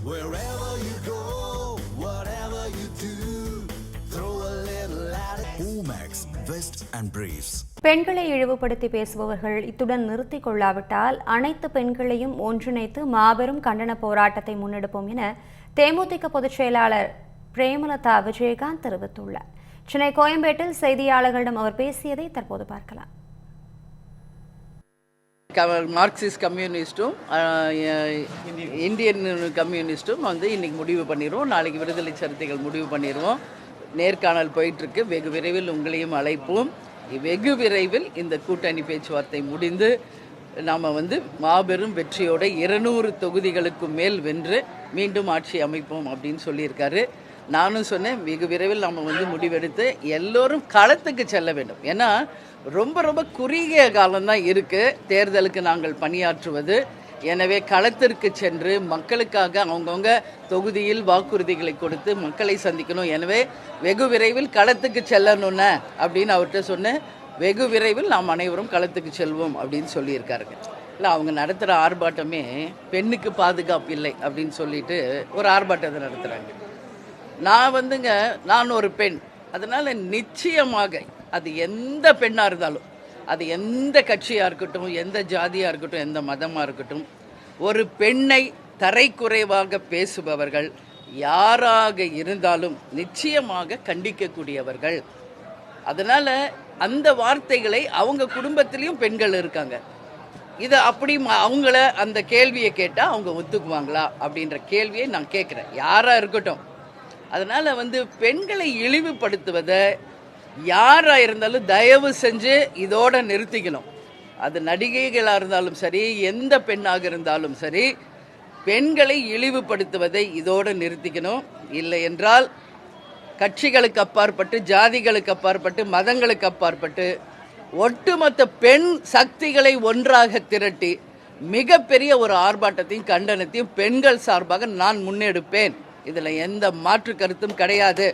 Wherever you go, whatever you do, throw a little at it. Omax, Vest and Briefs. பெண்களை இழிவுபடுத்தி பேசுபவர்கள் இத்துடன் நிறுத்திக் கொள்ளாவிட்டால் அனைத்து பெண்களையும் ஒன்றிணைத்து மாபெரும் கண்டன போராட்டத்தை முன்னெடுப்போம் என தேமுதிக பொதுச் செயலாளர் பிரேமலதா விஜயகாந்த் தெரிவித்துள்ளார். சென்னை கோயம்பேட்டில் செய்தியாளர்களிடம் அவர் பேசியதை தற்போது பார்க்கலாம். மார்க்சிஸ்ட் கம்யூனிஸ்ட்டும் இந்தியன் கம்யூனிஸ்ட்டும் இன்னைக்கு முடிவு பண்ணிடுவோம். நாளைக்கு விடுதலை சிறுத்தைகள் முடிவு பண்ணிடுவோம். நேர்காணல் போயிட்டுருக்கு. வெகு விரைவில் உங்களையும் அழைப்போம். வெகு விரைவில் இந்த கூட்டணி பேச்சுவார்த்தை முடிந்து நாம் மாபெரும் வெற்றியோட 200 தொகுதிகளுக்கு மேல் வென்று மீண்டும் ஆட்சி அமைப்போம் அப்படின்னு சொல்லியிருக்காரு. நானும் சொன்னேன், வெகு விரைவில் நாம் முடிவெடுத்து எல்லோரும் களத்துக்கு செல்ல வேண்டும். ஏன்னா ரொம்ப ரொம்ப குறுகிய காலம்தான் இருக்குது தேர்தலுக்கு நாங்கள் பணியாற்றுவது. எனவே களத்திற்கு சென்று மக்களுக்காக அவங்கவுங்க தொகுதியில் வாக்குறுதிகளை கொடுத்து மக்களை சந்திக்கணும். எனவே வெகு விரைவில் களத்துக்கு செல்லணும்னு அப்படின்னு அவர்கிட்ட சொன்னேன். வெகு விரைவில் நாம் அனைவரும் களத்துக்கு செல்வோம் அப்படின்னு சொல்லியிருக்காருங்க. இல்லை, அவங்க நடத்துகிற ஆர்ப்பாட்டமே பெண்ணுக்கு பாதுகாப்பு இல்லை அப்படின்னு சொல்லிட்டு ஒரு ஆர்ப்பாட்டத்தை நடத்துகிறாங்க. நான் ஒரு பெண். அதனால் நிச்சயமாக அது எந்த பெண்ணாக இருந்தாலும், அது எந்த கட்சியாக இருக்கட்டும், எந்த ஜாதியாக இருக்கட்டும், எந்த மதமாக இருக்கட்டும், ஒரு பெண்ணை தரைக்குறைவாக பேசுபவர்கள் யாராக இருந்தாலும் நிச்சயமாக கண்டிக்கக்கூடியவர்கள். அதனால் அந்த வார்த்தைகளை அவங்க குடும்பத்திலையும் பெண்கள் இருக்காங்க. இதை அப்படி அவங்கள அந்த கேள்வியை கேட்டால் அவங்க ஒத்துக்குவாங்களா அப்படின்ற கேள்வியை நான் கேட்குறேன், யாராக இருக்கட்டும். அதனால் பெண்களை இழிவுபடுத்துவதை யாராக இருந்தாலும் தயவு செஞ்சு இதோட நிறுத்திக்கணும். அது நடிகைகளாக இருந்தாலும் சரி, எந்த பெண்ணாக இருந்தாலும் சரி, பெண்களை இழிவுபடுத்துவதை இதோடு நிறுத்திக்கணும். இல்லை என்றால் கட்சிகளுக்கு அப்பாற்பட்டு, ஜாதிகளுக்கு அப்பாற்பட்டு, மதங்களுக்கு அப்பாற்பட்டு ஒட்டுமொத்த பெண் சக்திகளை ஒன்றாக திரட்டி மிகப்பெரிய ஒரு ஆர்ப்பாட்டத்தையும் கண்டனத்தையும் பெண்கள் சார்பாக நான் முன்னெடுப்பேன். இதில் எந்த மாற்று கருத்தும் கிடையாது.